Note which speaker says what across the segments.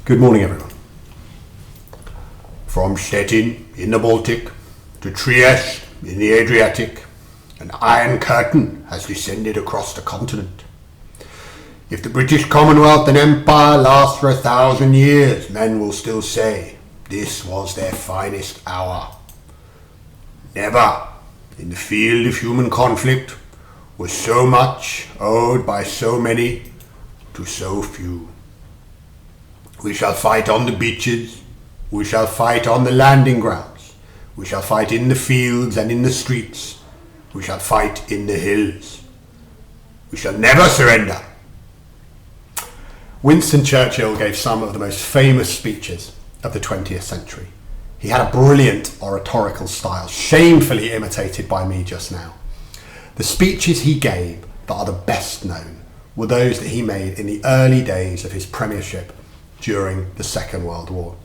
Speaker 1: Good morning, everyone. From Stettin in the Baltic to Trieste in the Adriatic, an iron curtain has descended across the continent. If the British Commonwealth and Empire last for 1,000 years, men will still say this was their finest hour. Never, in the field of human conflict, was so much owed by so many to so few. We shall fight on the beaches, we shall fight on the landing grounds, we shall fight in the fields and in the streets, we shall fight in the hills. We shall never surrender. Winston Churchill gave some of the most famous speeches of the 20th century. He had a brilliant oratorical style, shamefully imitated by me just now. The speeches he gave that are the best known were those that he made in the early days of his premiership during the Second World War.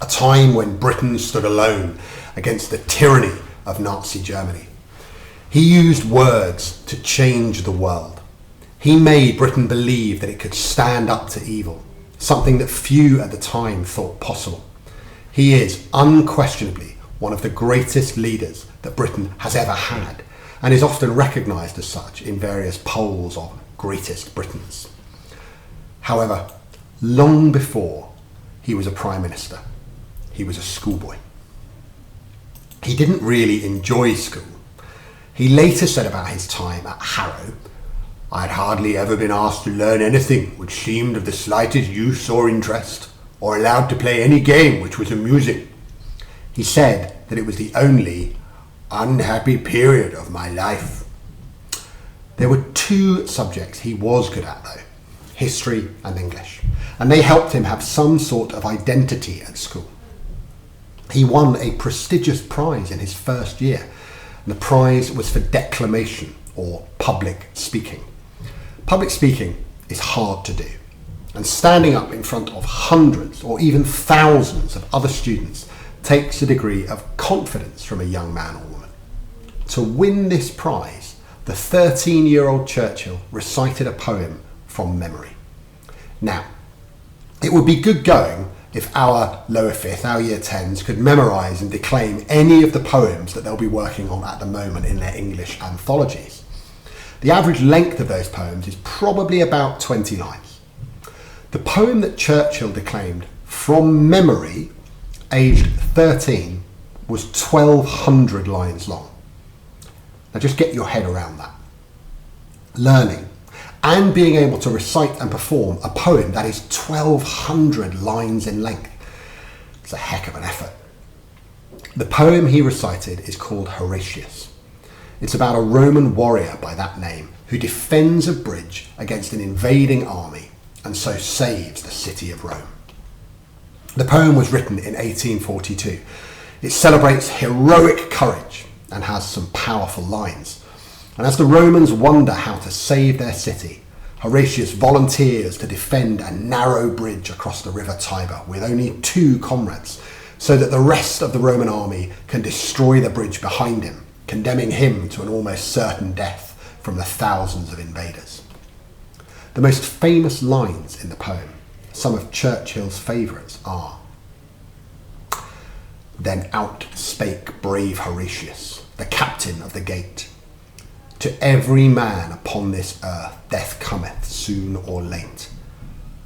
Speaker 1: A time when Britain stood alone against the tyranny of Nazi Germany. He used words to change the world. He made Britain believe that it could stand up to evil, something that few at the time thought possible. He is unquestionably one of the greatest leaders that Britain has ever had, and is often recognised as such in various polls of greatest Britons. However, long before he was a Prime Minister, he was a schoolboy. He didn't really enjoy school. He later said about his time at Harrow, "I had hardly ever been asked to learn anything which seemed of the slightest use or interest, or allowed to play any game which was amusing." He said that it was the only unhappy period of my life. There were two subjects he was good at though, history and English, and they helped him have some sort of identity at school. He won a prestigious prize in his first year, and the prize was for declamation or public speaking. Public speaking is hard to do, and standing up in front of hundreds or even thousands of other students takes a degree of confidence from a young man or woman. To win this prize, the 13-year-old Churchill recited a poem from memory. Now, it would be good going if our lower fifth, our year 10s, could memorise and declaim any of the poems that they'll be working on at the moment in their English anthologies. The average length of those poems is probably about 20 lines. The poem that Churchill declaimed from memory, aged 13, was 1,200 lines long. Now just get your head around that. Learning and being able to recite and perform a poem that is 1,200 lines in length. It's a heck of an effort. The poem he recited is called Horatius. It's about a Roman warrior by that name who defends a bridge against an invading army and so saves the city of Rome. The poem was written in 1842. It celebrates heroic courage and has some powerful lines. And as the Romans wonder how to save their city, Horatius volunteers to defend a narrow bridge across the river Tiber with only 2 comrades, so that the rest of the Roman army can destroy the bridge behind him, condemning him to an almost certain death from the thousands of invaders. The most famous lines in the poem, some of Churchill's favourites, are: "Then out spake brave Horatius, the captain of the gate, to every man upon this earth death cometh soon or late,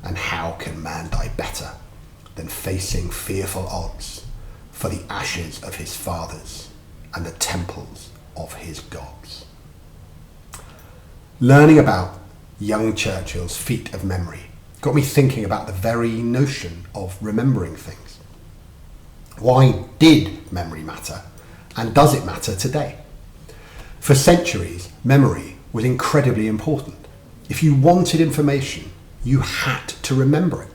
Speaker 1: and how can man die better than facing fearful odds for the ashes of his fathers and the temples of his gods?" Learning about young Churchill's feat of memory got me thinking about the very notion of remembering things. Why did memory matter, and does it matter today? For centuries, memory was incredibly important. If you wanted information, you had to remember it.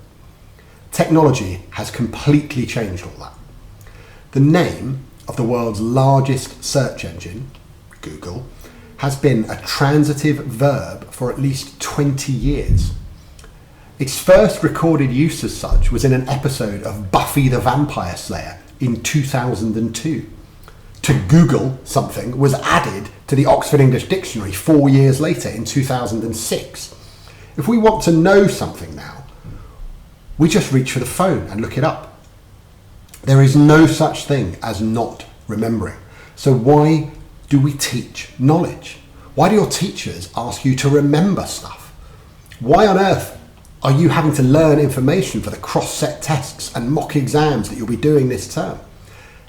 Speaker 1: Technology has completely changed all that. The name of the world's largest search engine, Google, has been a transitive verb for at least 20 years. Its first recorded use as such was in an episode of Buffy the Vampire Slayer in 2002. To Google something was added to the Oxford English Dictionary 4 years later in 2006. If we want to know something now, We just reach for the phone and look it up. There is no such thing as not remembering. So why do we teach knowledge? Why do your teachers ask you to remember stuff? Why on earth are you having to learn information for the cross-set tests and mock exams that you'll be doing this term?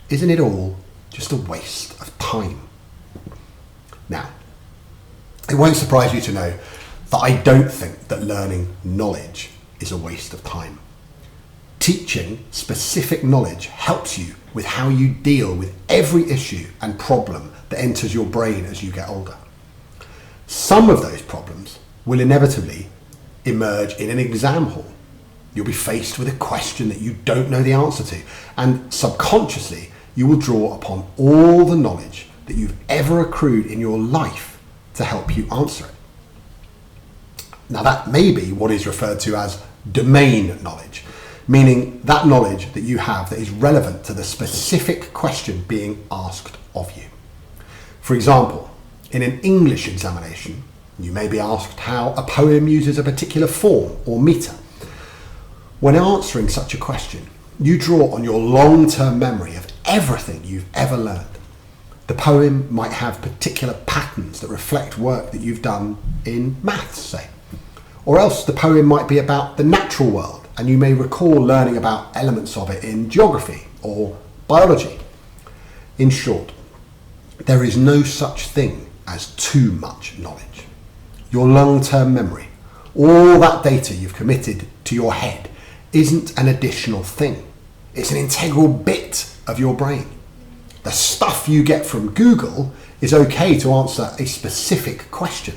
Speaker 1: Isn't it all just a waste of time? Now, it won't surprise you to know that I don't think that learning knowledge is a waste of time. Teaching specific knowledge helps you with how you deal with every issue and problem that enters your brain as you get older. Some of those problems will inevitably emerge in an exam hall. You'll be faced with a question that you don't know the answer to, and subconsciously you will draw upon all the knowledge that you've ever accrued in your life to help you answer it. Now that may be what is referred to as domain knowledge, meaning that knowledge that you have that is relevant to the specific question being asked of you. For example, in an English examination, you may be asked how a poem uses a particular form or meter. When answering such a question, you draw on your long-term memory of everything you've ever learned. The poem might have particular patterns that reflect work that you've done in maths, say. Or else the poem might be about the natural world, and you may recall learning about elements of it in geography or biology. In short, there is no such thing as too much knowledge. Your long-term memory, all that data you've committed to your head, isn't an additional thing. It's an integral bit of your brain. The stuff you get from Google is okay to answer a specific question.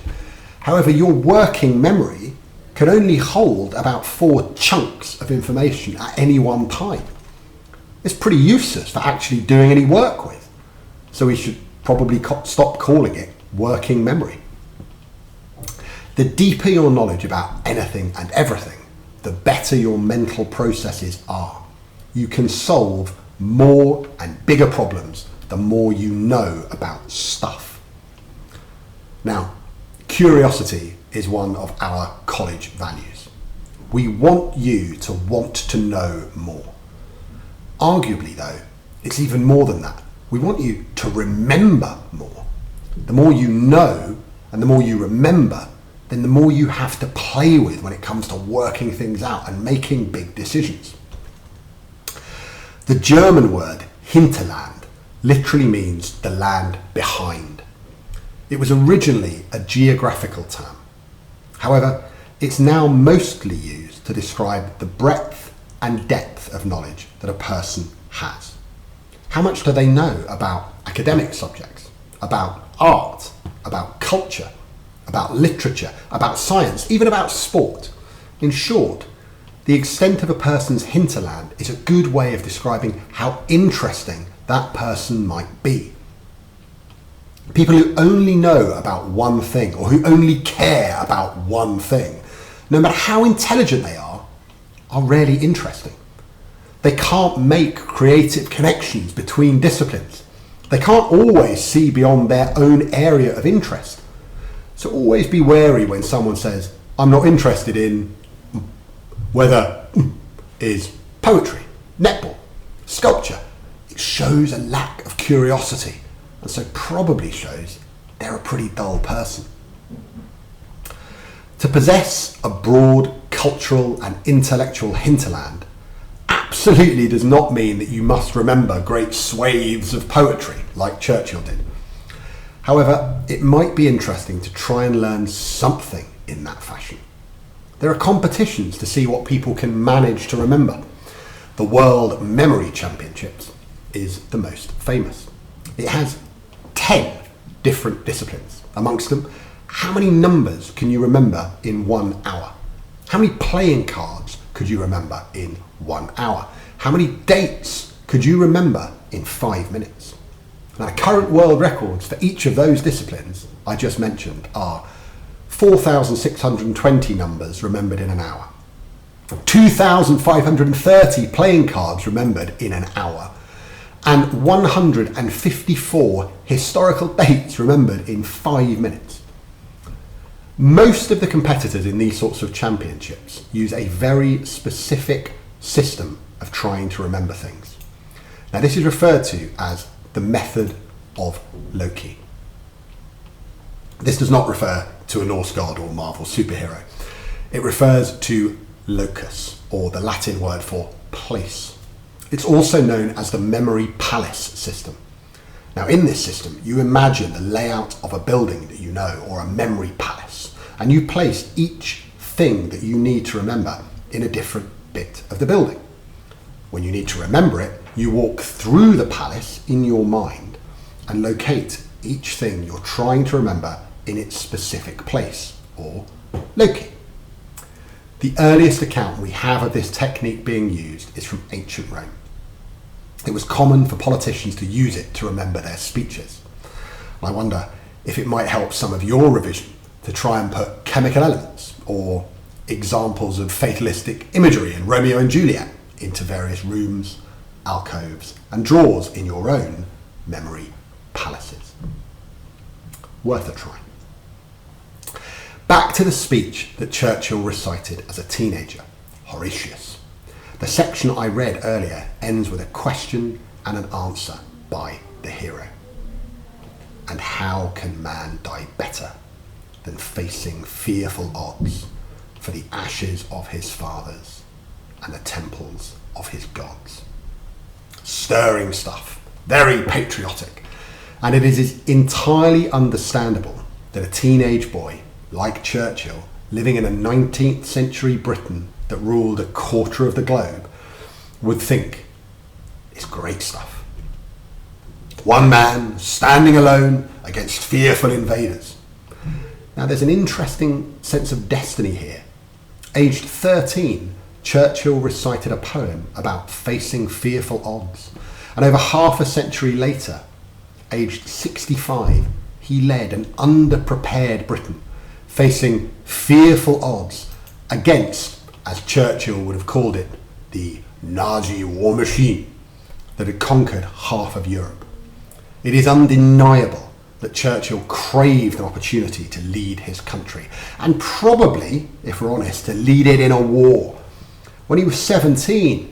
Speaker 1: However, your working memory can only hold about 4 chunks of information at any one time. It's pretty useless for actually doing any work with. So we should probably stop calling it working memory. The deeper your knowledge about anything and everything, the better your mental processes are. You can solve more and bigger problems the more you know about stuff. Now, curiosity is one of our college values. We want you to want to know more. Arguably though, it's even more than that. We want you to remember more. The more you know and the more you remember, then the more you have to play with when it comes to working things out and making big decisions. The German word Hinterland literally means the land behind. It was originally a geographical term. However, it's now mostly used to describe the breadth and depth of knowledge that a person has. How much do they know about academic subjects, about art, about culture, about literature, about science, even about sport? In short, the extent of a person's hinterland is a good way of describing how interesting that person might be. People who only know about one thing or who only care about one thing, no matter how intelligent they are rarely interesting. They can't make creative connections between disciplines. They can't always see beyond their own area of interest. So always be wary when someone says, I'm not interested in whether is poetry, netball, sculpture. It shows a lack of curiosity, and so probably shows they're a pretty dull person. To possess a broad cultural and intellectual hinterland absolutely does not mean that you must remember great swathes of poetry like Churchill did. However, it might be interesting to try and learn something in that fashion. There are competitions to see what people can manage to remember. The World Memory Championships is the most famous. It has 10 different disciplines. Amongst them, how many numbers can you remember in 1 hour? How many playing cards could you remember in 1 hour? How many dates could you remember in 5 minutes? Now, the current world records for each of those disciplines I just mentioned are 4,620 numbers remembered in an hour, 2,530 playing cards remembered in an hour, and 154 historical dates remembered in 5 minutes. Most of the competitors in these sorts of championships use a very specific system of trying to remember things. Now, this is referred to as the method of Loki. This does not refer to a Norse god or Marvel superhero. It refers to locus, or the Latin word for place. It's also known as the memory palace system. Now, in this system, you imagine the layout of a building that you know, or a memory palace, and you place each thing that you need to remember in a different bit of the building. When you need to remember it, you walk through the palace in your mind and locate each thing you're trying to remember in its specific place, or Loki. The earliest account we have of this technique being used is from ancient Rome. It was common for politicians to use it to remember their speeches. I wonder if it might help some of your revision to try and put chemical elements or examples of fatalistic imagery in Romeo and Juliet into various rooms, alcoves, and drawers in your own memory palaces. Worth a try. Back to the speech that Churchill recited as a teenager, Horatius. The section I read earlier ends with a question and an answer by the hero. And how can man die better than facing fearful odds for the ashes of his fathers and the temples of his gods? Stirring stuff, very patriotic, and it is entirely understandable that a teenage boy like Churchill, living in a 19th century Britain that ruled a quarter of the globe, would think it's great stuff. One man standing alone against fearful invaders. Now, there's an interesting sense of destiny here. Aged 13, Churchill recited a poem about facing fearful odds, and over half a century later, aged 65, he led an underprepared Britain facing fearful odds against, as Churchill would have called it, the Nazi war machine that had conquered half of Europe. It is undeniable that Churchill craved an opportunity to lead his country, and probably, if we're honest, to lead it in a war. When he was 17,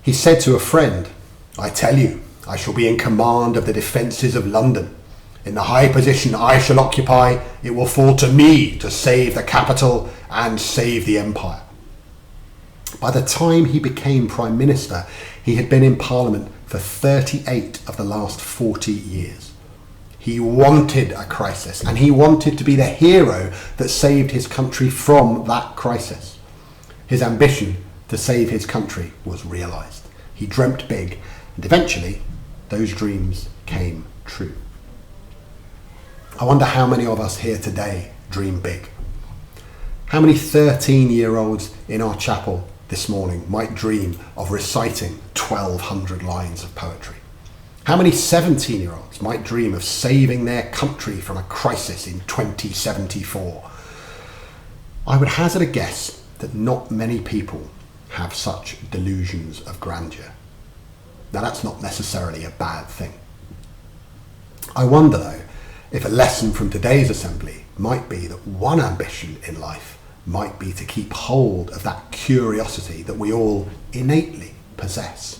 Speaker 1: he said to a friend, "I tell you, I shall be in command of the defences of London. In the high position I shall occupy, it will fall to me to save the capital and save the empire." By the time he became Prime Minister, he had been in Parliament for 38 of the last 40 years. He wanted a crisis, and he wanted to be the hero that saved his country from that crisis. His ambition to save his country was realised. He dreamt big, and eventually those dreams came true. I wonder how many of us here today dream big. How many 13-year-olds in our chapel this morning might dream of reciting 1,200 lines of poetry? How many 17-year-olds might dream of saving their country from a crisis in 2074? I would hazard a guess that not many people have such delusions of grandeur. Now, that's not necessarily a bad thing. I wonder, though, if a lesson from today's assembly might be that one ambition in life might be to keep hold of that curiosity that we all innately possess,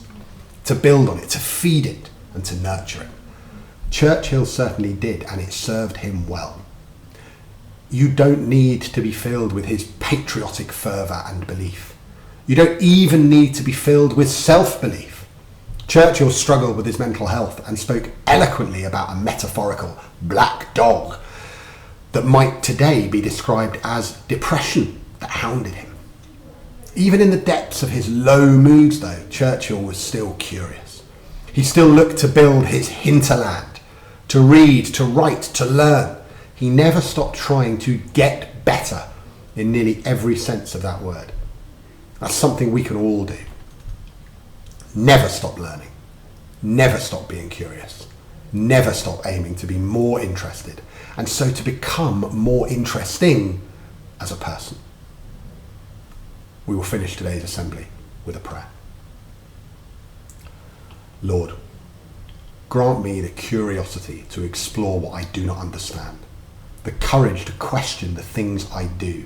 Speaker 1: to build on it, to feed it, and to nurture it. Churchill certainly did, and it served him well. You don't need to be filled with his patriotic fervour and belief. You don't even need to be filled with self-belief. Churchill struggled with his mental health and spoke eloquently about a metaphorical black dog that might today be described as depression that hounded him. Even in the depths of his low moods, though, Churchill was still curious. He still looked to build his hinterland, to read, to write, to learn. He never stopped trying to get better in nearly every sense of that word. That's something we can all do. Never stop learning. Never stop being curious. Never stop aiming to be more interested, and so to become more interesting as a person. We will finish today's assembly with a prayer. Lord, grant me the curiosity to explore what I do not understand, the courage to question the things I do,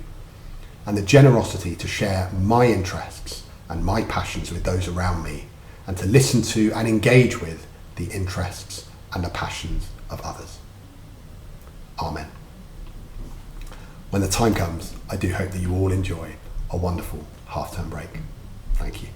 Speaker 1: and the generosity to share my interests and my passions with those around me, and to listen to and engage with the interests and the passions of others. Amen. When the time comes, I do hope that you all enjoy a wonderful half-term break. Thank you.